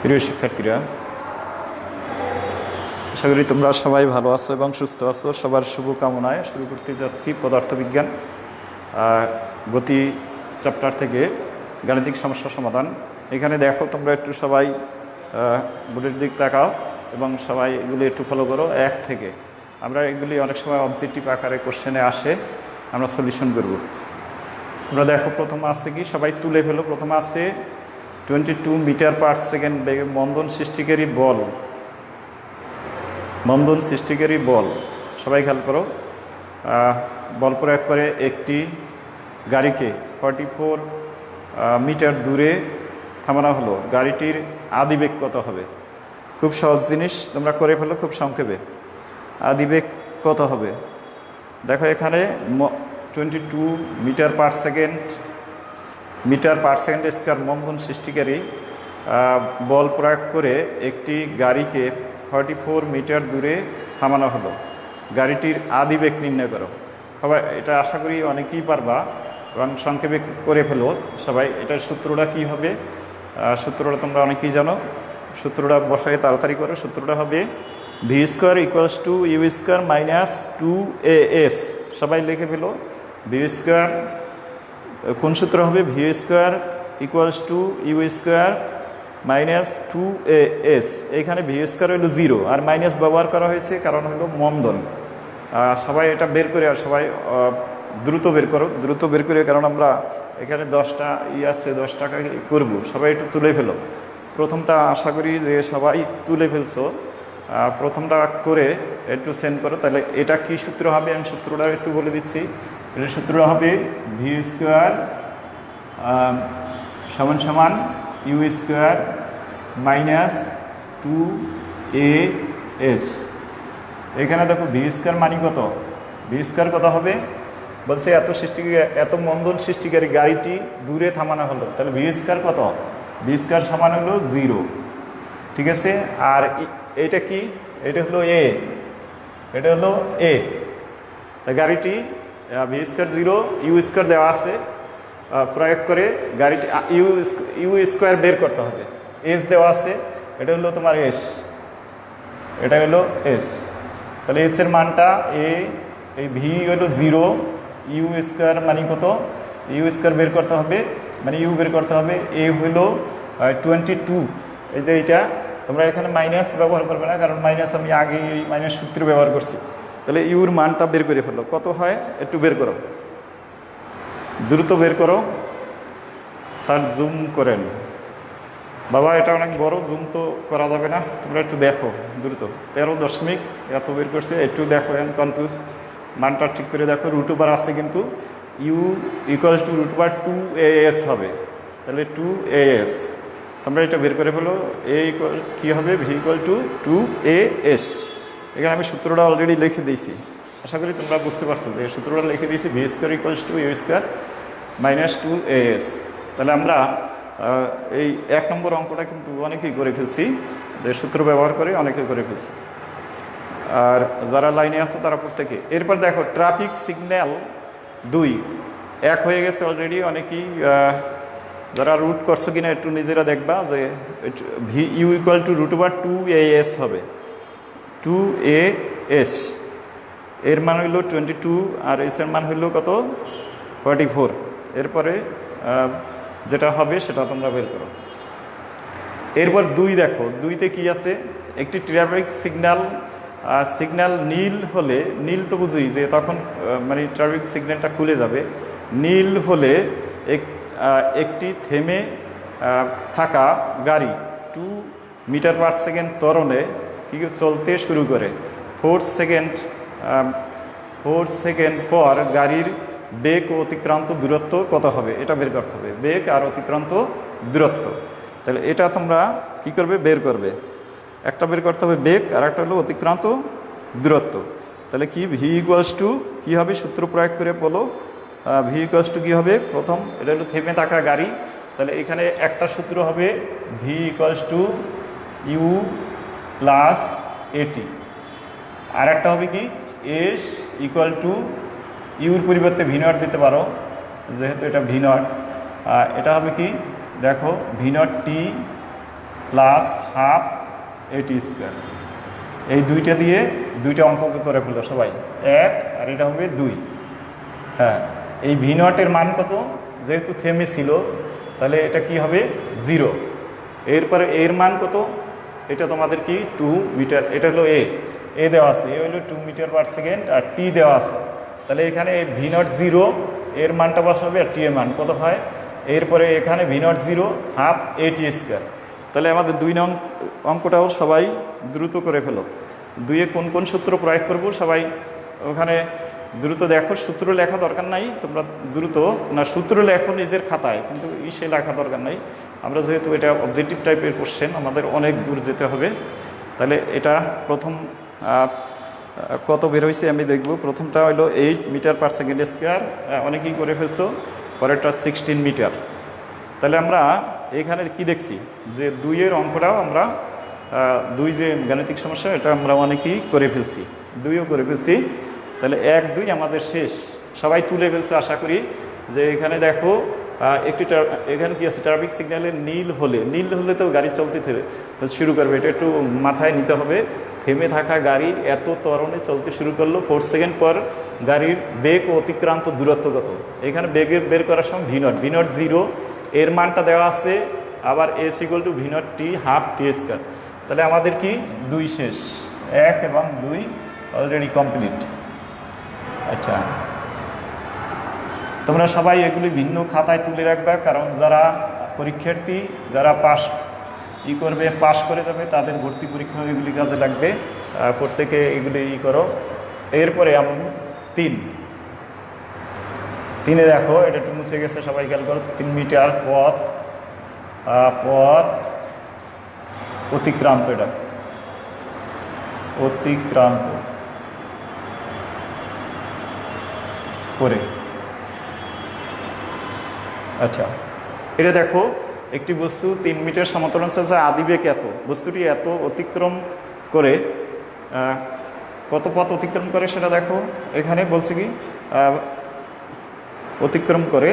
প্রিয় শিক্ষার্থীরা, আশা করি তোমরা সবাই ভালো আছো এবং সুস্থ আছো। সবার শুভকামনায় শুরু করতে যাচ্ছি পদার্থবিজ্ঞান গতি চ্যাপ্টার থেকে গাণিতিক সমস্যা সমাধান। এখানে দেখো, তোমরা একটু সবাই বোর্ডের দিক তাকাও এবং সবাই এগুলি একটু ফলো করো। 1 থেকে আমরা এগুলি অনেক সময় অবজেক্টিভ আকারে কোশ্চেনে আসে, আমরা সলিউশন করব। তোমরা দেখো, প্রথম আছে কি, সবাই তুলে ফেলো। প্রথম আছে 22 মিটার পার সেকেন্ড বেগে মন্দন সৃষ্টিকারী বল। মন্দন সৃষ্টিকারী বল, সবাই খেয়াল করো। বল প্রয়োগ করে একটি গাড়িকে 44 মিটার দূরে থামানো হলো। গাড়িটির আদিবেগ কত হবে? খুব সহজ জিনিস, তোমরা করে ফেলো খুব সংক্ষেপে। আদিবেগ কত হবে? দেখো, এখানে 22 মিটার পার সেকেন্ড স্কয়ার মন্দন সৃষ্টিকারী বল প্রয়োগ করে একটি গাড়িকে 44 মিটার দূরে থামানো হলো। গাড়িটির আদিবেগ নির্ণয় করো। সবাই এটা আশা করি অনেকেই পারবা এবং সংক্ষেপে করে ফেলো সবাই। এটার সূত্রটা কি হবে? সূত্রটা তোমরা অনেকেই জানো। সূত্রটা বসায় তাড়াতাড়ি করো। সূত্রটা হবে v square equals to u square minus 2as। সবাই লিখে ফেলো। ভি স্কোয়ার, কোন সূত্র হবে? V square equals to u square minus 2as। এখানে ভি স্কোয়ার হলো 0 আর মাইনাস ব্যবহার করা হয়েছে কারণ হলো মন্দন। সবাই এটা বের করে, আর সবাই দ্রুত বের করো, দ্রুত বের করে, কারণ আমরা এখানে 10টা আছে, 10 টাকা করব। সবাই একটু তুলে ফেলো। প্রথমটা আশা করি যে সবাই তুলে ফেলছো। প্রথমটা করে একটু সেন্ড করো। তাহলে এটা কি সূত্র হবে আমি সূত্রটা একটু বলে দিচ্ছি। এটা সূত্র হবে ভি স্কোয়ার সমান সমান ইউ স্কোয়ার মাইনাস 2as। এখানে দেখো ভি স্কোয়ার মানে কত? ভি স্কোয়ার কত হবে? বলছে এত মন্দন সৃষ্টিকারী গাড়িটি দূরে থামানো হলো। তাহলে ভি স্কোয়ার কত? ভি স্কোয়ার সমান হলো 0, ঠিক আছে। আর এটা কি? এটা হলো এ, এটা হলো এ। তা গাড়িটি ভি স্কোয়ার 0, ইউ স্কোয়ার দেওয়া আছে, প্রয়োগ করে গাড়িটি ইউ স্কোয়ার বের করতে হবে। এস দেওয়া আছে, এটা হলো তোমার এস, এটা হলো এস। তাহলে এস এর মানটা এই ভি হলো 0, ইউ স্কোয়ার মানে কত? ইউ স্কোয়ার বের করতে হবে, মানে ইউ বের করতে হবে। এ হলো 22। এই যে এইটা তোমরা এখানে মাইনাস ব্যবহার করবে না, কারণ মাইনাস আমি আগে মাইনাস সূত্র ব্যবহার করছি। তাহলে ইউর মানটা বের করে ফেলো। কত হয় একটু বের করো, দ্রুত বের করো। স্যার জুম করেন বাবা, এটা অনেক বড়, জুম তো করা যাবে না। তোমরা একটু দেখো দ্রুত। 13 এত বের করছে, একটু দেখো। কনফিউজ, মানটা ঠিক করে দেখো। √ওভার আছে কিন্তু ইউ ইকুয়ালস টু √ওভার 2as হবে। তাহলে 2as তোমরা এটা বের করে ফেলো। এ ইকুয়াল কী হবে? V equal to 2as। এখানে আমি সূত্রটা অলরেডি লিখে দিয়েছি, আশা করি তোমরা বুঝতে পারছো যে সূত্রটা লিখে দিয়েছি। V square equals to u square minus 2as। তাহলে আমরা এই 1 নম্বর অঙ্কটা কিন্তু অনেকেই করে ফেলছি, যে সূত্র ব্যবহার করে অনেকেই করে ফেলছি। আর যারা লাইনে আছে তারা প্রত্যেকে। এরপর দেখো, ট্রাফিক সিগন্যাল 2 1 হয়ে গেছে অলরেডি। অনেকেই যারা রুট করছো কিনা একটু নিজেরা দেখবা যে ভি ইউ ইকুয়াল টু √ওভার 2as হবে। 2as এর মান হইল 22 আর এস এর মান হইল কত? 44। এরপরে যেটা হবে সেটা তোমরা বের করো। এরপর 2 দেখো, 2তে কি আছে? একটি ট্রাফিক সিগন্যাল নীল হলে, নীল তো বুঝি যে তখন মানে ট্রাফিক সিগন্যালটা খুলে যাবে। নীল হলে একটি থেমে থাকা গাড়ি 2 মিটার পার সেকেন্ড ত্বরণে কি চলতে শুরু করে। 4 সেকেন্ড পর গাড়ির বেগ ও অতিক্রান্ত দূরত্ব কত হবে? এটা বের করতে হবে, বেগ আর অতিক্রান্ত দূরত্ব। তাহলে এটা তোমরা কি করবে? বের করবে। একটা বের করতে হবে বেগ, আর একটা হলো অতিক্রান্ত দূরত্ব। তাহলে কি ভি ইকুয়ালস টু কী হবে? সূত্র প্রয়োগ করে বলো। ভি ইকুয়ালস টু কী হবে? প্রথম এটা হলো থেমে থাকা গাড়ি, তাহলে এখানে একটা সূত্র হবে v equals to u plus at. আর একটা হবে কি? এস ইকুয়াল টু ইউর পরিবর্তে ভি নট দিতে পারো, যেহেতু এটা ভি নট। এটা হবে কি? দেখো, ভি নট টি প্লাস হাফ এটি স্কোয়ার। এই দুইটা দিয়ে দুইটা অঙ্ককে করে ফেলো সবাই, 1 আর এটা হবে 2। হ্যাঁ, এই ভি নটের মান কত, যেহেতু থেমে ছিল তাহলে এটা কি হবে 0। এরপরে এর মান কত, এটা তোমাদের কি 2 মিটার, এটা হলো এ দেওয়া আছে, এ হলো 2 মিটার পার সেকেন্ড আর টি দেওয়া আছে। তাহলে এখানে ভি নট 0 এর মানটা বসাবে আর টি এর মান কত হয়। এরপরে এখানে ভি নট 0 হাফ এটি স্কোয়ার। তাহলে আমাদের 2 নং অঙ্কটাও সবাই দ্রুত করে ফেলো। 2-এ কোন কোন সূত্র প্রয়োগ করব সবাই ওখানে দ্রুত দেখো। সূত্র লেখা দরকার নাই, তোমরা দ্রুত না সূত্র লেখো নিজের খাতায়, কিন্তু সে লেখা দরকার নাই। আমরা যেহেতু এটা অবজেক্টিভ টাইপের কোশ্চেন, আমাদের অনেক দূর যেতে হবে। তাহলে এটা প্রথম কত বের হয়েছে আমি দেখব। প্রথমটা হলো 8 মিটার পার সেকেন্ড স্কোয়ার, অনেকেই করে ফেলছো। পরেরটা 16 মিটার। তাহলে আমরা এখানে কি দেখছি যে 2-এর অঙ্কটাও আমরা 2 যে গাণিতিক সমস্যা এটা আমরা অনেকেই করে ফেলছি, 2ও করে ফেলছি। তাহলে 1, 2 আমাদের শেষ, সবাই তুলে ফেলছে আশা করি। যে এখানে দেখো একটি এখানে কি আছে, ট্রাফিক সিগন্যালের নীল হলে তো গাড়ি চলতে শুরু করবে, এটা একটু মাথায় নিতে হবে। থেমে থাকা গাড়ি এত ত্বরণে চলতে শুরু করলো, 4 সেকেন্ড পর গাড়ির বেগ ও অতিক্রান্ত দূরত্ব কত। এখানে বেগের বের করার সময় ভি নট 0 এর মানটা দেওয়া আছে, আবার S equal two v not T half T square. তাহলে আমাদের কি 2 শেষ, 1 এবং 2 অলরেডি কমপ্লিট। আচ্ছা, তোমরা সবাই এগুলি ভিন্ন খাতায় তুলে রাখবে, কারণ যারা পরীক্ষার্থী যারা পাস করে যাবে তাদের ভর্তি পরীক্ষা এগুলি কাজে লাগবে। প্রত্যেকে এগুলি করো। এরপরে আমি 3-এ দেখো, এটা একটু মুছে গেছে, সবাই খেয়াল করো। 3 মিটার পথ অতিক্রান্ত, এটা অতিক্রান্ত করে। আচ্ছা, এটা দেখো একটি বস্তু 3 মিটার সমতল অঞ্চলে আদিবেগ এত, বস্তুটি এত অতিক্রম করে কত পথ অতিক্রম করে সেটা দেখো। এখানে বলছে কি অতিক্রম করলে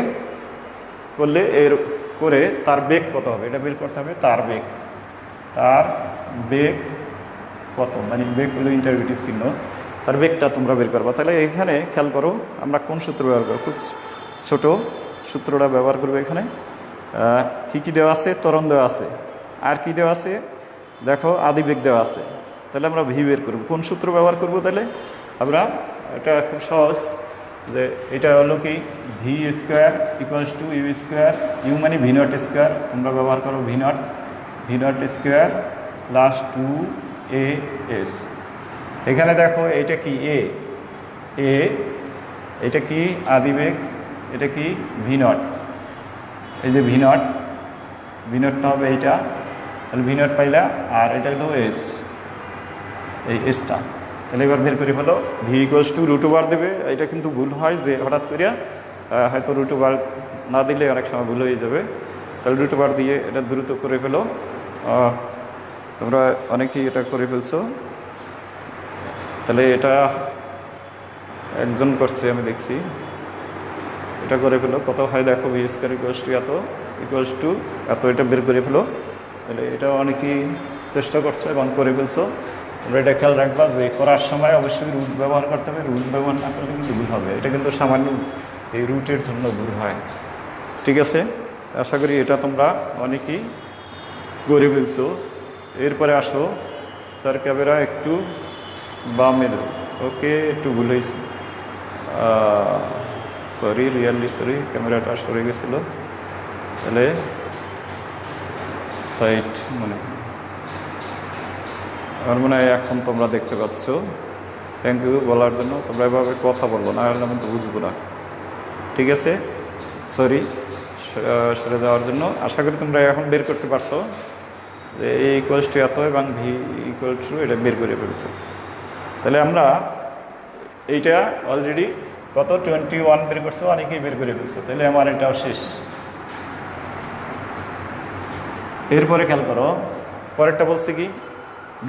তার বেগ কত হবে, এটা বের করতে হবে। তার বেগ কত, মানে বেগ হলো ইন্টারভিউটিভ চিহ্ন, তার বেগটা তোমরা বের করবা। তাহলে এখানে খেয়াল করো আমরা কোন সূত্র ব্যবহার করবো, খুব ছোট সূত্রটা ব্যবহার করবো। এখানে কি দেওয়া আছে, ত্বরণ দেওয়া আছে, আর কি দেওয়া আছে দেখো, আদিবেগ দেওয়া আছে। তাহলে আমরা ভি বের করবো। কোন সূত্র ব্যবহার করবো, তাহলে আমরা এটা খুব সহজ, যে এটা হলো কি v square equals to u square, u মানে ভি নট স্কোয়ার, তোমরা ব্যবহার করো V naught square plus 2as। এখানে দেখো এটা কি এটা কি আদিবেগ, এটা কি ভি নট, এই যে ভি নটটা হবে এইটা। তাহলে ভি নট পাইলা, আর এটা হলো এস, এই এসটা। তাহলে এবার বের করে ফেলো। ভি ইকুয়ালস টু √/, দেবে। এটা কিন্তু ভুল হয় যে হঠাৎ করিয়া হয়তো √/, না দিলে অনেক সময় ভুল হয়ে যাবে। তাহলে √/, দিয়ে এটা দ্রুত করে ফেলো। তোমরা অনেকেই এটা করে ফেলছো। তাহলে এটা একজন করছে, আমি দেখছি, এটা করে ফেলো। কত হয় দেখো, ভি স্কোয়ার ইকুয়ালস টু এত, এটা বের করে ফেলো। তাহলে এটা অনেকেই চেষ্টা করছো এবং করে ফেলছো। তোমরা এটা খেয়াল রাখবা যে করার সময় অবশ্যই রুট ব্যবহার করতে হবে, রুট ব্যবহার না করলে কিন্তু ভুল হবে। এটা কিন্তু সামান্য এই রুটের জন্য ভুল হয়, ঠিক আছে। আশা করি এটা তোমরা অনেকেই করে ফেলছো। এরপরে আসো, স্যার ক্যামেরা একটু বামে দেবো, ওকে, একটু ভুল হয়েছে, রিয়েলি সরি, ক্যামেরাটা সরে গেছিলো। তাহলে সাইড আমার মনে হয় এখন তোমরা দেখতে পাচ্ছ। থ্যাংক ইউ বলার জন্য। তোমরা এভাবে কথা বলবো না, হলে আমি তো বুঝবো না, ঠিক আছে। সরি সরে যাওয়ার জন্য। আশা করি তোমরা এখন বের করতে পারছো যে এ ইকুয়ালস টু এত এবং ভি ইকুয়াল টু, এটা বের করে ফেলছো। তাহলে আমরা এইটা অলরেডি কত 21 বের করছো, অনেকেই বের করে ফেলছো। তাহলে আমার এটাও শেষ। এরপরে খেয়াল করো, পরেরটা বলছে কি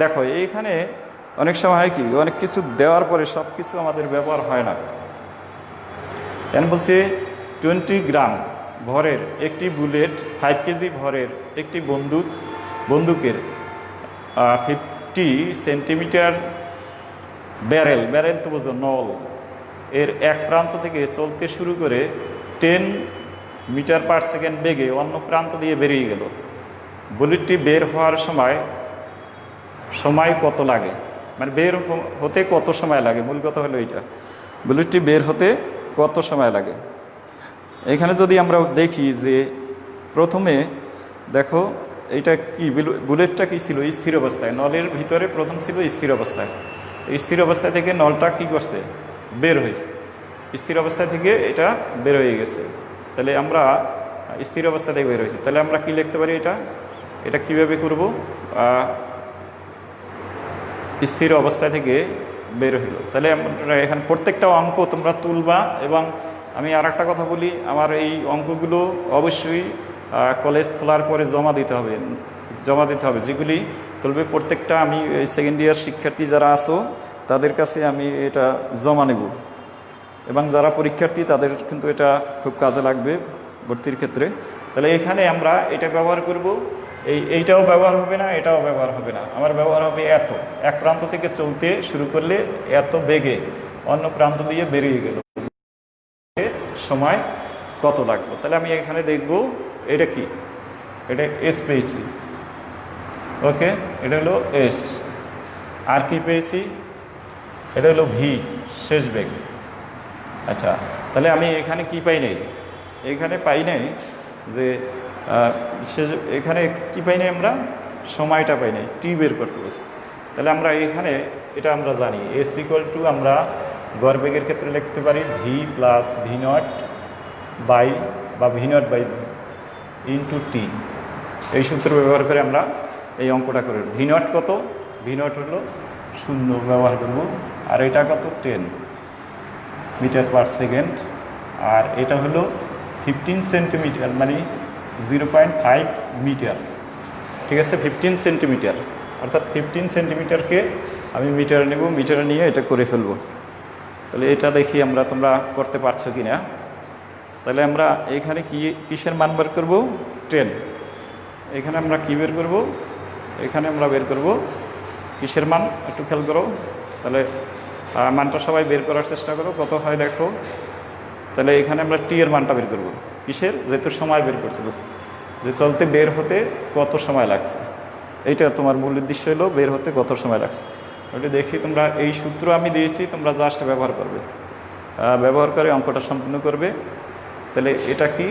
দেখো, এইখানে অনেক সময় হয় কি, অনেক কিছু দেওয়ার পরে সব কিছু আমাদের ব্যবহার হয় না। এখন বলছে 20 গ্রাম ভরের একটি বুলেট, 5 কেজি ভরের একটি বন্দুক বন্দুকের 50 সেন্টিমিটার ব্যারেল তো বোঝো, নল, এর এক প্রান্ত থেকে চলতে শুরু করে 10 মিটার পার সেকেন্ড বেগে অন্য প্রান্ত দিয়ে বেরিয়ে গেল। বুলেটটি বের হওয়ার সময় কত লাগে, মানে বের হতে কত সময় লাগে, মূল কথা হলো এইটা, বুলেটটি বের হতে কত সময় লাগে। এখানে যদি আমরা দেখি যে প্রথমে দেখো এইটা কি, বুলেটটা কি ছিল স্থির অবস্থায়, নলের ভিতরে প্রথম ছিল স্থির অবস্থায়। তো স্থির অবস্থা থেকে নলটা কি করছে, বের হয়েছে, স্থির অবস্থা থেকে এটা বের হয়ে গেছে। তাহলে আমরা স্থির অবস্থা থেকে বের হয়েছে, তাহলে আমরা কি লিখতে পারি, এটা কিভাবে করব, স্থির অবস্থা থেকে বের হলো। তাহলে আমরা এখানে প্রত্যেকটা অঙ্ক তোমরা তুলবা। এবং আমি আর একটা কথা বলি, আমার এই অঙ্কগুলো অবশ্যই কলেজ খোলার পরে জমা দিতে হবে, যেগুলি তুলবে প্রত্যেকটা আমি এই সেকেন্ড ইয়ার শিক্ষার্থী যারা আসো তাদের কাছে আমি এটা জমা নেব, এবং যারা পরীক্ষার্থী তাদের কিন্তু এটা খুব কাজে লাগবে ভর্তির ক্ষেত্রে। তাহলে এখানে আমরা এটা ব্যবহার করব, এইটাও ব্যবহার হবে না, এটাও ব্যবহার হবে না, আমার ব্যবহার হবে এত, এক প্রান্ত থেকে চলতে শুরু করলে এত বেগে অন্য প্রান্ত দিয়ে বেরিয়ে গেল, সময় কত লাগলো। তাহলে আমি এখানে দেখব এটা কি, এটা এস পেয়েছি, ওকে, এটা হলো এস। আর কি পেয়েছি, এটা হলো ভি, শেষ বেগ। আচ্ছা, তাহলে আমি এখানে কি পাই নাই, এখানে পাই নাই যে এখানে কি পাই নাই, আমরা সময়টা পাই নাই, টি বের করতে বলছি। তাহলে আমরা এখানে এটা আমরা জানি এস ইকুয়াল টু আমরা গড় বেগের ক্ষেত্রে লিখতে পারি V plus V naught by into T. এই সূত্র ব্যবহার করে আমরা এই অঙ্কটা করি। ভি নট কত, ভি নট হলো 0 ব্যবহার করব, আর এটা কত 10 মিটার পার সেকেন্ড, আর এটা হলো 15 সেন্টিমিটার, মানে 0.5 মিটার, ঠিক আছে, 15 সেন্টিমিটার, অর্থাৎ 15 সেন্টিমিটারকে আমি মিটারে নেব, মিটারে নিয়ে এটা করে ফেলব। তাহলে এটা দেখি আমরা, তোমরা করতে পারছো কি না। তাহলে আমরা এখানে কিসের মান বের করব, 10। এখানে আমরা কি বের করব, এখানে আমরা বের করব কিসের মান, একটু খেয়াল করো। তাহলে মানটা সবাই বের করার চেষ্টা করো, কত হয় দেখো। তাহলে এখানে আমরা টি এর মানটা বের করব, কিসের, যেহেতু সময় বের করতে বলছি, যে চলতে বের হতে কত সময় লাগছে, এইটা তোমার মূল উদ্দেশ্য হলো বের হতে কত সময় লাগছে। ওটা দেখি, তোমরা এই সূত্র আমি দিয়েছি, তোমরা জাস্ট ব্যবহার করবে, ব্যবহার করে অঙ্কটা সম্পূর্ণ করবে। তাহলে এটা কি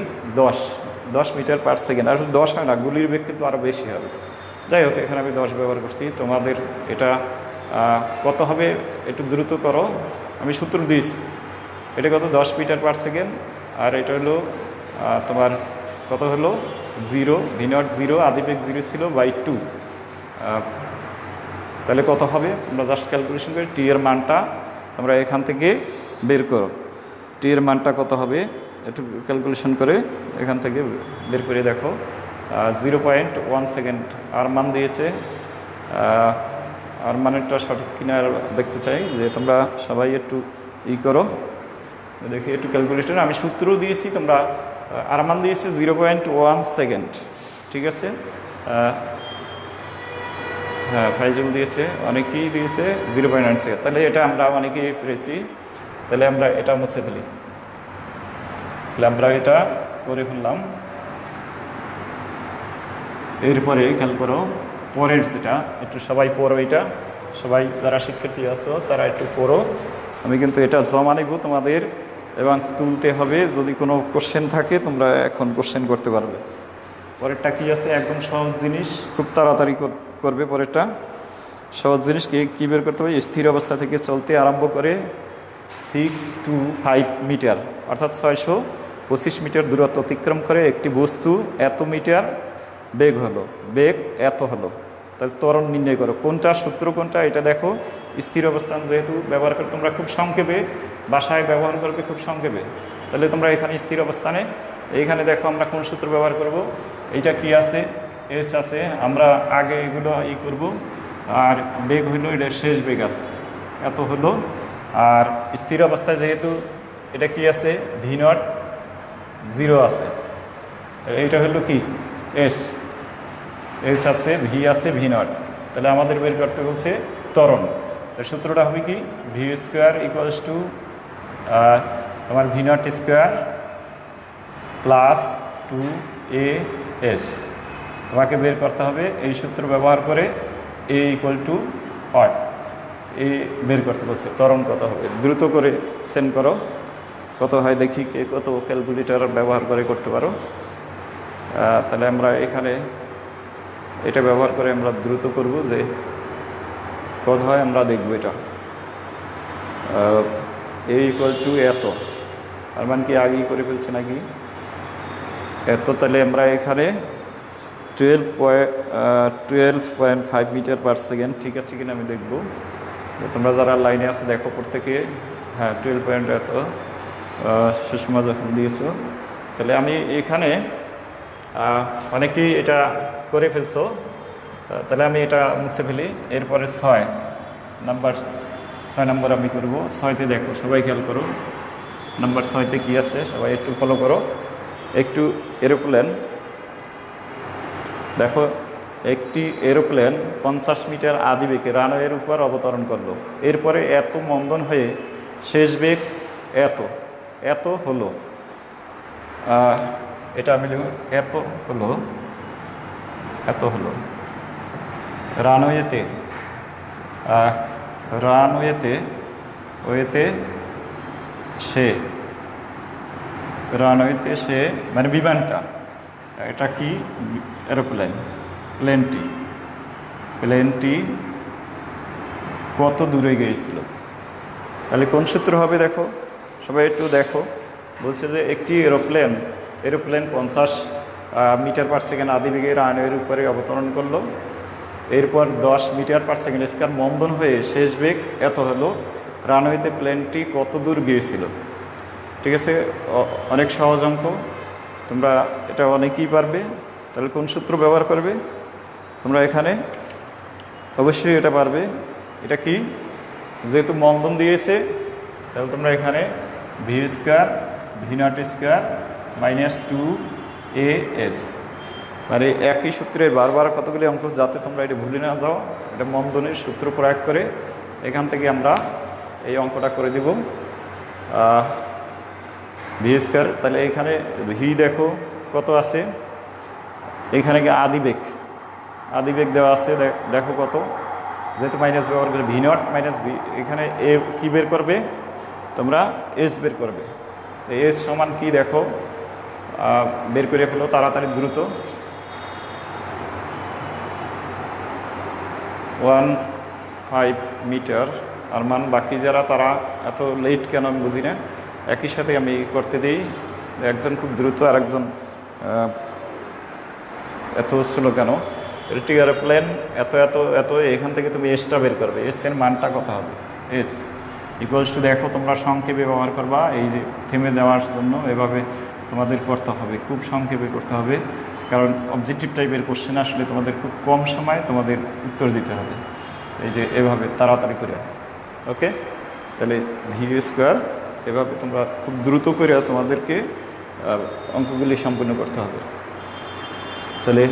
10 মিটার পার সেকেন্ড, আর 10 হয় না, গুলির বেগ কিন্তু আরও বেশি হবে। যাই হোক, এখানে আমি 10 ব্যবহার করছি। তোমাদের এটা কত হবে একটু দ্রুত করো, আমি সূত্র দিয়েছি। এটা কত, 10 মিটার পার সেকেন্ড, আর এটা হলো তোমার কত হলো 0, ভি নট 0, আদিবেগ 0 ছিল বাই 2। তাহলে কত হবে, তোমরা জাস্ট ক্যালকুলেশন করে টি এর মানটা তোমরা এখান থেকে বের করো। টি এর মানটা কত হবে একটু ক্যালকুলেশন করে এখান থেকে বের করে দেখো। 0.1 সেকেন্ড আর মান দিয়েছে। আর মানেরটা সঠিক কিনা দেখতে চাই, যে তোমরা সবাই একটু করো, দেখি একটু ক্যালকুলেশন। আমি সূত্র দিয়েছি, তোমরা আর মান দিয়েছে 0.1 সেকেন্ড, ঠিক আছে। হ্যাঁ, ফাইজুল দিয়েছে, অনেকেই দিয়েছে 0.9 সেকেন্ড। তাহলে এটা আমরা অনেকেই পেরেছি। তাহলে আমরা এটা মুছে ফেলি, তাহলে আমরা এটা করে ফেললাম। এরপরে খেয়াল করো পরের যেটা, একটু সবাই পড়ো, এটা সবাই যারা শিক্ষার্থী আছো তারা একটু পড়ো। আমি কিন্তু এটা জমা নেব তোমাদের, এবং তুলতে হবে। যদি কোনো কোশ্চেন থাকে তোমরা এখন কোশ্চেন করতে পারবে। পরেরটা কি আছে, একদম সহজ জিনিস, খুব তাড়াতাড়ি করবে। পরেরটা সহজ জিনিস কী বের করতে হবে, স্থির অবস্থা থেকে চলতে আরম্ভ করে 6 to 5 মিটার, অর্থাৎ 625 মিটার দূরত্ব অতিক্রম করে একটি বস্তু এত মিটার বেগ হলো, বেগ এত হলো। তাহলে ত্বরণ নির্ণয় করো। কোনটা সূত্র কোনটা এটা দেখো। স্থির অবস্থান যেহেতু ব্যবহার করে, তোমরা খুব সংক্ষেপে বাসায় ব্যবহার করবে, খুব সংক্ষেপে। তাহলে তোমরা এখানে স্থির অবস্থানে এইখানে দেখো আমরা কোন সূত্র ব্যবহার করব। এইটা কি আছে, এস আছে, আমরা আগে এগুলো করব। আর বেগ হইলো, এটা শেষ বেগ আছে এত হলো। আর স্থির অবস্থায় যেহেতু এটা কি আছে, ভি নট 0 আছে, এইটা হলো কি এস। এইচ আছে, ভি আছে, ভি নট। তাহলে আমাদের বের করতে বলছে ত্বরণ। তার সূত্রটা হবে কি, ভি স্কোয়ার ইকুয়ালস টু তোমার V naught square plus 2as। তোমাকে বের করতে হবে এই সূত্র ব্যবহার করে a ইকুয়াল টু ওয়াট, এ বের করতে বলছে। ত্বরণ কত হবে দ্রুত করে সেন্ড করো, কত হয় দেখি, কে কত ক্যালকুলেটর ব্যবহার করে করতে পারো। তাহলে আমরা এখানে এটা ব্যবহার করে আমরা দ্রুত করব যে কত হয় আমরা দেখব। এটা a ইকুয়াল টু এত, আর মানে কি আগেই করে ফেলছে নাকি এত। তাহলে আমরা এখানে 12.5 মিটার পার সেকেন্ড ঠিক আছে কিনা আমি দেখব। তো তোমরা যারা লাইনে আছে দেখো প্রত্যেকে। হ্যাঁ 12 এত সুষমা যখন দিয়েছো। তাহলে আমি এখানে অনেকেই এটা করে ফেলছো, তাহলে আমি এটা মুছে ফেলি। এরপরে 6 নম্বর আমি করব। 6তে দেখো, সবাই খেয়াল করো নাম্বার 6তে কী আছে, সবাই একটু ফলো করো। একটু এরোপ্লেন দেখো, একটি এরোপ্লেন 50 মিটার আদিবেগে রানওয়ের উপর অবতরণ করলো। এরপরে এত মন্দন হয়ে শেষ বেগ এত হলো। এটা আমি এত হলো রানওয়েতে সে মানে বিমানটা, এটা কি এরোপ্লেন, প্লেনটি কত দূরে গিয়েছিল। তাহলে কোন সূত্র হবে দেখো, সবাই একটু দেখো। বলছে যে একটি এরোপ্লেন 50 মিটার পার সেকেন্ড আদিবেগে রানওয়ের উপরে অবতরণ করলো। এরপর 10 মিটার পার সেকেন্ড স্কয়ার মন্দন হয়ে শেষ বেগ এত হলো। রানওয়েতে প্লেনটি কত দূর গিয়েছিল। ঠিক আছে, অনেক সহজ অঙ্ক, তোমরা এটা অনেকেই পারবে। তাহলে কোন সূত্র ব্যবহার করবে তোমরা এখানে, অবশ্যই এটা পারবে। এটা কি, যেহেতু মন্দন দিয়েছে তাহলে তোমরা এখানে V square V naught square minus 2as, মানে একই সূত্রের বারবার কতগুলি অঙ্ক, যাতে তোমরা এটা ভুলে না যাও। এটা মন্দনের সূত্র প্রয়োগ করে এখান থেকে আমরা এই অঙ্কটা করে দেব। ভি স্কোয়ার, তাহলে এখানে ভি দেখো কত আছে, এখানে কি আদিবেগ দেওয়া আছে, দেখো কত, যেহেতু মাইনাস ব্যবহার করে ভি নট মাইনাস ভি, এখানে এ কী বের করবে তোমরা, এস বের করবে। এস সমান কি দেখো, বের করে ফেলো তাড়াতাড়ি দ্রুত। 1.5 মিটার। আর মান বাকি যারা তারা এত লেট কেন আমি বুঝি না, একই সাথে আমি করতে দিই। একজন খুব দ্রুত আর একজন এত স্লো কেন। একটি এরোপ্লেন এত এখান থেকে তুমি এসটা বের করবে, এর মানটা কত হবে, এস ইকুয়ালস টু দেখো তোমরা সংক্ষেপে ব্যবহার করবা, এই যে থেমে দেওয়ার জন্য এভাবে তোমাদের করতে হবে, খুব সংক্ষেপে করতে হবে। কারণ অবজেক্টিভ টাইপের কোশ্চেন আসলে তোমাদের খুব কম সময় তোমাদের উত্তর দিতে হবে, এই যে এভাবে তাড়াতাড়ি করে। ওকে, তাহলে ভি স্কোয়ার এভাবে তোমরা খুব দ্রুত করে তোমাদেরকে অঙ্কগুলি সম্পূর্ণ করতে হবে। তাহলে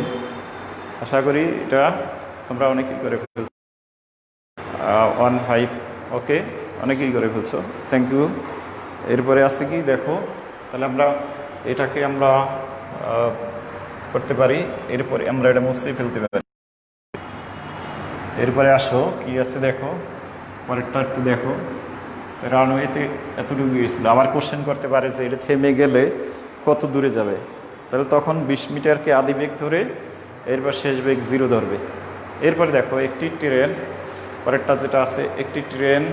আশা করি এটা তোমরা অনেকেই করে ফেলছো। 1.5 ওকে, অনেকেই করে ফেলছো, থ্যাংক ইউ। এরপরে আছে কি দেখো, তাহলে আমরা এটাকে আমরা করতে পারি। এরপরে আমরা এটা মুছে ফেলতে পারি। এরপরে আসো কি আছে দেখো, পরেরটা একটু দেখো। রানওয়েতে এতটুকু গিয়েছিল, আবার কোশ্চেন করতে পারে যে এটা থেমে গেলে কত দূরে যাবে। তাহলে তখন 20 মিটারকে আদিবেগ ধরে এরপর শেষ বেগ 0 ধরবে। এরপরে দেখো একটি ট্রেন, পরেরটা যেটা আছে, একটি ট্রেন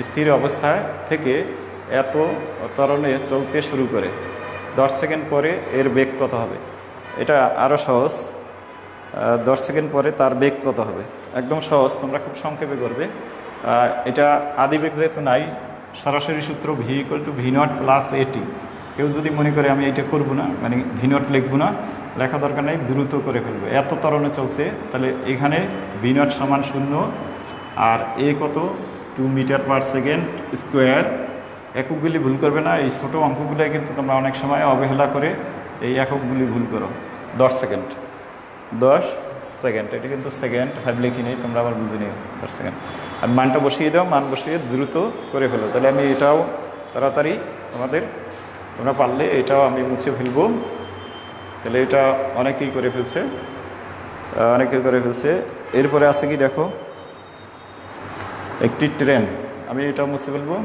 স্থির অবস্থায় থেকে এত ত্বরণে চলতে শুরু করে 10 সেকেন্ড পরে এর বেগ কত হবে। এটা আরও সহজ, 10 সেকেন্ড পরে তার বেগ কত হবে, একদম সহজ, তোমরা খুব সংক্ষেপে করবে। এটা আদিবেগ যেহেতু নাই, সরাসরি সূত্র V equal to v not plus এটি। কেউ যদি মনে করে আমি এটা করবো না, মানে ভি নট লিখবো না, লেখা দরকার নেই, দ্রুত করে ফেলবে। এত ত্বরণে চলছে, তাহলে এখানে ভি নট সমান 0, আর এ কত 2 মিটার পার সেকেন্ড স্কোয়ার। এককগুলি ভুল করবে না, এই ছোটো অঙ্কগুলো কিন্তু তোমরা অনেক সময় অবহেলা করে এই এককগুলি ভুল করো। 10 সেকেন্ড 10 সেকেন্ড। এটা কিন্তু সেকেন্ড 5 লিখি নেই, তোমরা আবার বুঝে নিও 10 সেকেন্ড। আর মানটা বসিয়ে দাও, মান বসিয়ে দ্রুত করে ফেলো। তাহলে আমি এটাও তাড়াতাড়ি তোমরা পারলে এটাও আমি মুছে ফেলবো। তাহলে এটা অনেকেই করে ফেলছে। এরপরে আছে কি দেখো, একটি ট্রেন, আমি এটা মুছে ফেলবো।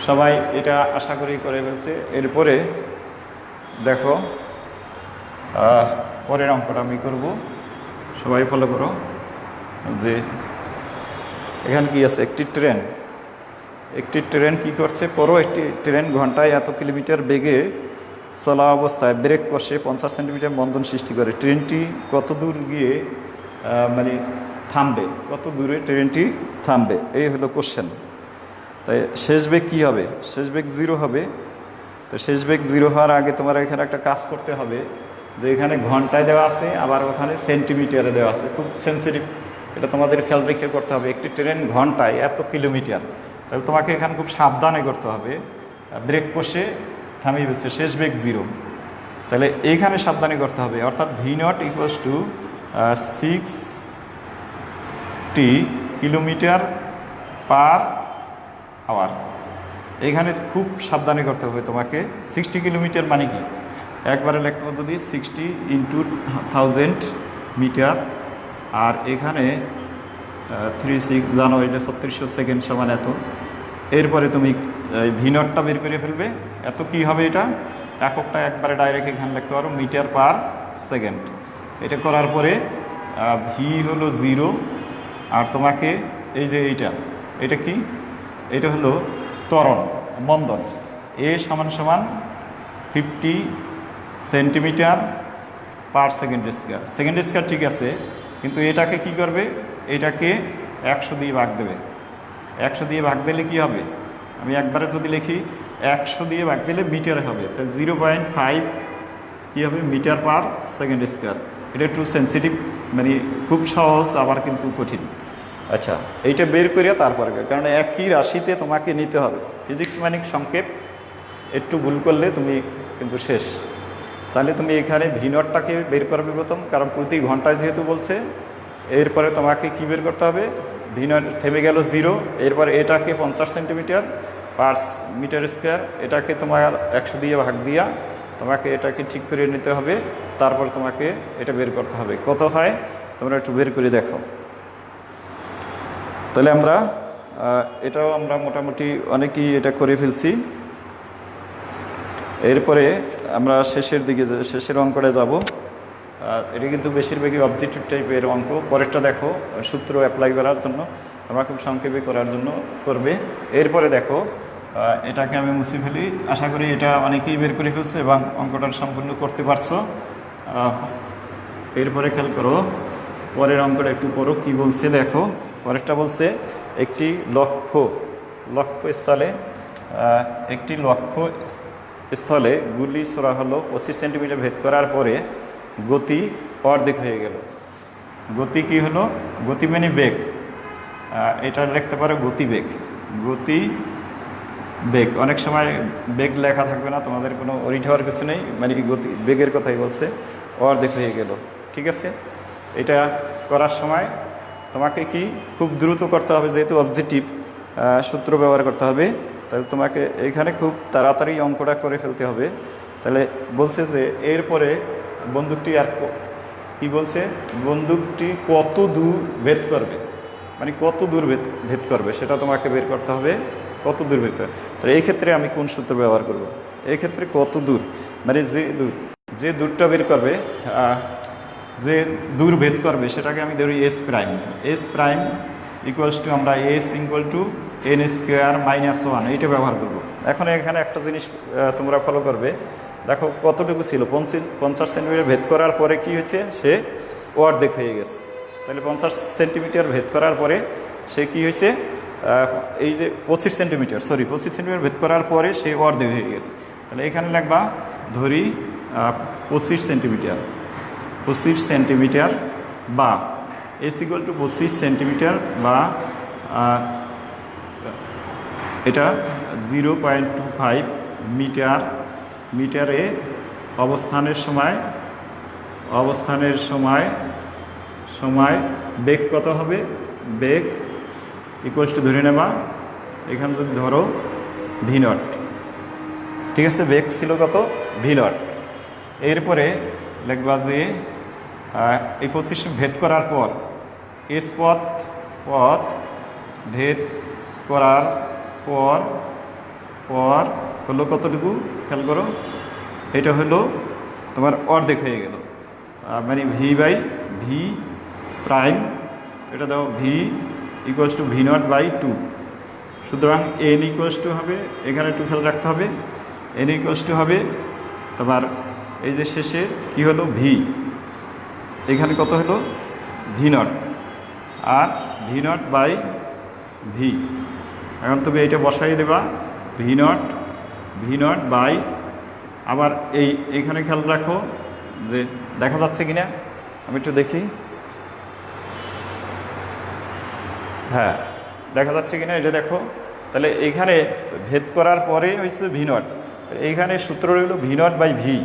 সবাই এটা আশা করি করে ফেলছে। এরপরে দেখো পরের অঙ্কটা আমি করব, সবাই ফলো করো। যে এখানে কি আছে, একটি ট্রেন কি করছে, একটি ট্রেন ঘন্টায় এত কিলোমিটার বেগে চলা অবস্থায় ব্রেক কষে 50 সেন্টিমিটার মন্দন সৃষ্টি করে। ট্রেনটি কত দূর গিয়ে মানে থামবে, কত দূরে ট্রেনটি থামবে, এই হলো কোশ্চেন। তাই শেষ বেগ কী হবে, শেষ বেগ 0 হবে। তো শেষ বেগ 0 হওয়ার আগে তোমার এখানে একটা কাজ করতে হবে, যে এখানে ঘন্টায় দেওয়া আছে, আবার ওখানে সেন্টিমিটারে দেওয়া আছে। খুব সেন্সিটিভ, এটা তোমাদের খেয়াল রেখে করতে হবে। একটি ট্রেন ঘন্টায় এত কিলোমিটার, তাহলে তোমাকে এখানে খুব সাবধানে করতে হবে। ব্রেক কষে থামিয়ে দিচ্ছে, শেষ বেগ 0, তাহলে এইখানে সাবধানে করতে হবে। অর্থাৎ V0 equals to 60 kilometre per hour. এখানে খুব সাবধানে করতে হবে তোমাকে। 60 কিলোমিটার মানে কি, একবারে লেখো যদি 60 ইন্টু 1000 মিটার, আর এখানে 36 জানো, এটা 3600 সেকেন্ড সমান এত। এরপরে তুমি V0টা বের করে ফেলবে, এত কি হবে, এটা এককটা একবারে ডাইরেক্ট এখানে লিখতে পারো, মিটার পার সেকেন্ড। এটা করার পরে ভি হলো 0, আর তোমাকে এই যে এটা কি, এটা হলো ত্বরণ মন্দন। এ সমান 50 সেন্টিমিটার পার সেকেন্ড স্কয়ার। ঠিক আছে, কিন্তু এটাকে কি করবে, এটাকে 100 দিয়ে ভাগ দেবে। 100 দিয়ে ভাগ দিলে কি হবে, আমি একবারে যদি লিখি 100 দিয়ে ভাগ দিলে মিটারে হবে, তাহলে 0.5 কী হবে, মিটার পার সেকেন্ড স্কয়ার। এটা একটু সেন্সিটিভ, মানে খুব সহজ আবার কিন্তু কঠিন। আচ্ছা, এইটা বের করিয়া তারপরে, কারণ একই রাশিতে তোমাকে নিতে হবে। ফিজিক্স মানে সংক্ষেপ, একটু ভুল করলে তুমি কিন্তু শেষ। তাহলে তুমি এখানে V0টাকে বের করবে প্রথম, কারণ প্রতি ঘন্টায় যেহেতু বলছে। এরপরে তোমাকে কি বের করতে হবে, V0 থেমে গেল 0, এরপরে এটাকে 50 সেন্টিমিটার পার মিটার স্কয়ার, এটাকে তোমার 100 দিয়ে ভাগ দিয়া তোমাকে এটাকে ঠিক করে নিতে হবে। তারপর তোমাকে এটা বের করতে হবে কত হয়, তোমরা একটু বের করে দেখো। তাহলে এটাও আমরা মোটামুটি অনেকেই এটা করে ফেলছি। এরপরে আমরা শেষের অঙ্কটা যাব। এটা কিন্তু বেশিরভাগই অবজেক্টিভ টাইপের অঙ্ক। পরেরটা দেখো, সূত্র অ্যাপ্লাই করার জন্য তোমরা খুব সংক্ষেপে করার জন্য করবে। এরপরে দেখো, এটাকে আমি মুছে ফেলি। আশা করি এটা অনেকেই বের করে ফেলছে এবং অঙ্কটা সম্পূর্ণ করতে পারছো। এরপরে খেয়াল করো, পরের অঙ্কটা একটু পড়ো কি বলছে দেখো। পরেরটা বলছে, একটি লক্ষ্যস্থলে গুলি ছোড়া হলো, 25 সেন্টিমিটার ভেদ করার পরে গতি অর্ধেক হয়ে গেল। গতি কি হলো, গতি মানে বেগ, এটা লিখতে পারো গতিবেগ। অনেক সময় বেগ লেখা থাকবে না, তোমাদের কোনো ওরিট হওয়ার কিছু নেই, মানে কি বেগের কথাই বলছে, অর্ধেক হয়ে গেল। ঠিক আছে, এটা করার সময় তোমাকে কি খুব দ্রুত করতে হবে, যেহেতু অবজেক্টিভ সূত্র ব্যবহার করতে হবে। তাহলে তোমাকে এখানে খুব তাড়াতাড়ি অঙ্কটা করে ফেলতে হবে। তাহলে বলছে যে এরপরে বন্দুকটি আর কি বলছে, বন্দুকটি কত দূর ভেদ করবে, মানে কত দূর ভেদ করবে সেটা তোমাকে বের করতে হবে, কত দূর ভেদ করবে। তাহলে এই ক্ষেত্রে আমি কোন সূত্র ব্যবহার করব, এই ক্ষেত্রে কত দূর মানে যে দূরটা বের করবে, যে দূর ভেদ করবে সেটাকে আমি ধরি এস প্রাইম ইকুয়ালস টু, আমরা S equal two n square minus 1, এইটা ব্যবহার করব। এখন এখানে একটা জিনিস তোমরা ফলো করবে, দেখো কতটুকু ছিল, 50 সেন্টিমিটার ভেদ করার পরে কি হয়েছে, সে অর্ধেক হয়ে গেছে। তাহলে 50 সেন্টিমিটার ভেদ করার পরে সে কি হয়েছে, এই যে 25 সেন্টিমিটার ভেদ করার পরে সে অর্ধেক হয়ে গেছে। তাহলে এখানে লিখবা, ধরি 25 সেন্টিমিটার বা এস ইকুয়াল টু 25 সেন্টিমিটার বা এটা 0.25 মিটারে অবস্থানের সময় অবস্থানের সময় সময় বেগ কত হবে, বেগ ইকুয়ালস টু ধরে নেবা এখানে যদি ধরো ভি নট, ঠিক আছে, বেগ ছিল কত ভি নট। এরপরে লিখবা যে এই পজিশন ভেদ করার পর এস পথ ভেদ করার পর পর হলো কতটুকু খেয়াল করো, এটা হলো তোমার অর্ধেক হয়ে গেল, মানে ভি বাই ভি প্রাইম, এটা দাও v equals to v naught by two. সুতরাং এন ইকুয়ালস টু হবে, এখানে একটু খেয়াল রাখতে হবে, এন ইকুয়ালস টু হবে তোমার এই যে শেষের কি হলো ভি, এখানে কত হলো ভি নট, আর ভি নট বাই ভি। এখন তুমি এইটা বসাই দেবা ভি নট বাই, আবার এইখানে খেয়াল রাখো যে দেখা যাচ্ছে কিনা, আমি একটু দেখি, হ্যাঁ দেখা যাচ্ছে কিনা এটা দেখো। তাহলে এইখানে ভেদ করার পরে হচ্ছে ভি নট, তাহলে এইখানে সূত্র রইল ভি নট বাই ভি।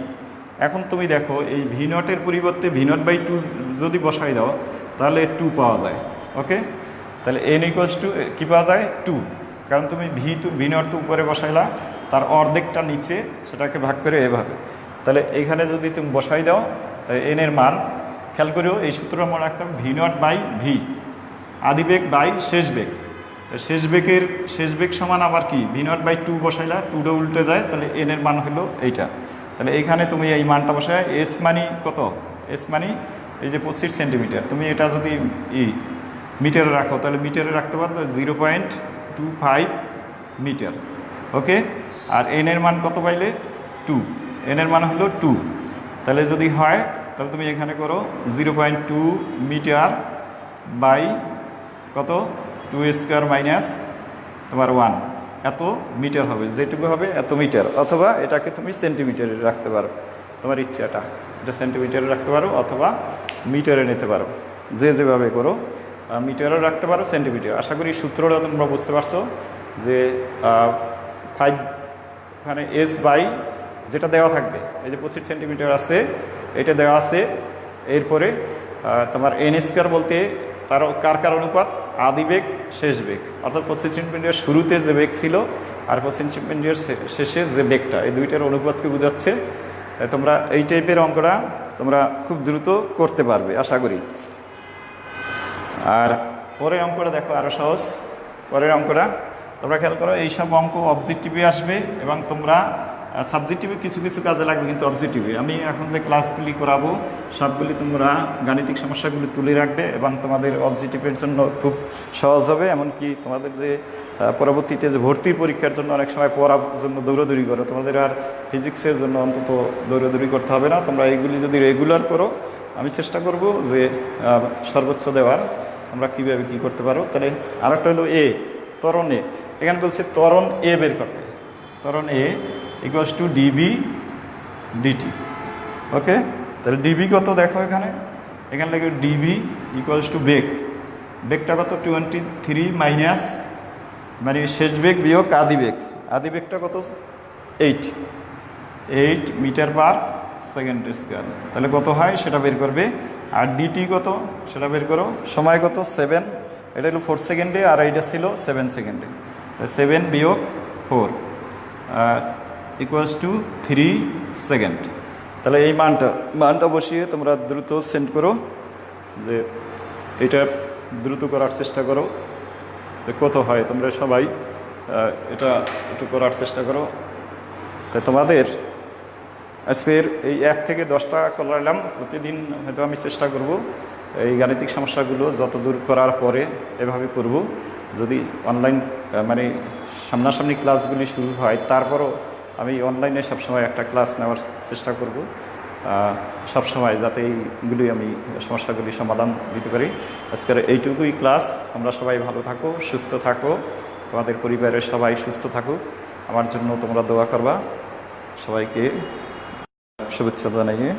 এখন তুমি দেখো এই ভি নটের পরিবর্তে ভি নট বাই টু যদি বসাই দাও তাহলে টু পাওয়া যায়। ওকে, তাহলে এন ইকুয়ালস টু কী পাওয়া যায় টু, কারণ তুমি ভি নট তো উপরে বসাইলা, তার অর্ধেকটা নিচে, সেটাকে ভাগ করে এভাবে। তাহলে এইখানে যদি তুমি বসাই দাও তাহলে এন এর মান খেয়াল করেও এই সূত্র মনে রাখতে হবে ভি নট বাই ভি, আদি বেগ বাই শেষ বেগ। শেষ বেগ সমান আবার কি ভি নট বাই টু বসাইলা, টুটা উল্টে যায়, তাহলে এন এর মান হলো এইটা। তাহলে এইখানে তুমি এই মানটা বসায়, এস মানি কত, এস মানি এই যে 25 সেন্টিমিটার, তুমি এটা যদি মিটারে রাখো তাহলে মিটারে রাখতে পারবে 0.25 মিটার। ওকে, আর এন এর মান কত পাইলে টু, এন এর মান হলো টু। তাহলে যদি হয় তাহলে তুমি এখানে করো 0.2 মিটার বাই কত, 2 স্কোয়ার মাইনাস তোমার 1, এত মিটার হবে, যেটুকু হবে এত মিটার, অথবা এটাকে তুমি সেন্টিমিটারে রাখতে পারো, তোমার ইচ্ছাটা, এটা সেন্টিমিটারে রাখতে পারো অথবা মিটারে নিতে পারো, যেভাবে করো, মিটারও রাখতে পারো সেন্টিমিটার। আশা করি সূত্রটা তোমরা বুঝতে পারছো যে 5 এখানে এস বাই যেটা দেওয়া থাকবে, এই যে 25 সেন্টিমিটার আছে এটা দেওয়া আছে, এরপরে তোমার এন স্কোয়ার বলতে তার কার অনুপাত, আদি বেগ শেষ বেগ, অর্থাৎ 25 সেন্টিমিটার শুরুতে যে বেগ ছিল আর 25 সেন্টিমিটার শেষে যে বেগটা, এই দুইটার অনুপাতকে বোঝাচ্ছে। তাই তোমরা এই টাইপের অঙ্কটা তোমরা খুব দ্রুত করতে পারবে আশা করি। আর পরের অঙ্কটা দেখো আরও সহজ, পরের অঙ্কটা তোমরা খেয়াল করো, এইসব অঙ্ক অবজেক্টিভে আসবে এবং তোমরা সাবজেক্টিভে কিছু কিছু কাজে লাগবে, কিন্তু অবজেক্টিভে আমি এখন যে ক্লাসগুলি করাবো সবগুলি তোমরা গাণিতিক সমস্যাগুলি তুলে রাখবে এবং তোমাদের অবজেক্টিভের জন্য খুব সহজ হবে। এমনকি তোমাদের যে পরবর্তীতে যে ভর্তির পরীক্ষার জন্য অনেক সময় পড়ার জন্য দৌড়াদৌড়ি করো, তোমাদের আর ফিজিক্সের জন্য অন্তত দৌড়াদৌড়ি করতে হবে না। তোমরা এইগুলি যদি রেগুলার করো, আমি চেষ্টা করব যে সর্বোচ্চ দেওয়ার আমরা কীভাবে কী করতে পারো। তাহলে আরেকটা হলো এ, ত্বরণ এ, এখানে বলছে ত্বরণ এ বের করতে, ত্বরণ এ ইকুয়ালস টু ডিবি ডিটি। ওকে, তাহলে ডিবি কত দেখো, এখানে লাগে ডিবি ইকুয়ালস টু বেগ, বেগটা কত 23 মাইনাস মানে শেষ বেগ বিয়োগ আদি বেগ, আদি বেগটা কত 8 মিটার পার সেকেন্ড স্কোয়ার, তাহলে কত হয় সেটা বের করবে। আর ডিটি কত সেটা বের করো, সময় কত 7, এটা হলো 4 সেকেন্ডে আর এইটা ছিল 7 সেকেন্ডে, 7 বিয়োগ 4 ইকুয়ালস টু 3 সেকেন্ড। তাহলে এই মানটা বসিয়ে তোমরা দ্রুত সেন্ড করো, যে এটা দ্রুত করার চেষ্টা করো যে কত হয়, তোমরা সবাই এটা একটু করার চেষ্টা করো। তাই তোমাদের আজকের এই 1 থেকে 10টা করলাম, প্রতিদিন হয়তো আমি চেষ্টা করব এই গাণিতিক সমস্যাগুলো যত দূর করার পরে এভাবে করব। যদি অনলাইন মানে সামনাসামনি ক্লাসগুলি শুরু হয়, তারপরও আমি অনলাইনে সবসময় একটা ক্লাস নেওয়ার চেষ্টা করব, সবসময় যাতে এইগুলি আমি সমস্যাগুলি সমাধান দিতে পারি। আজকের এইটুকুই ক্লাস, তোমরা সবাই ভালো থাকো, সুস্থ থাকো, তোমাদের পরিবারের সবাই সুস্থ থাকুক, আমার জন্য তোমরা দোয়া করবা। সবাইকে শুভেচ্ছা জানাইয়ে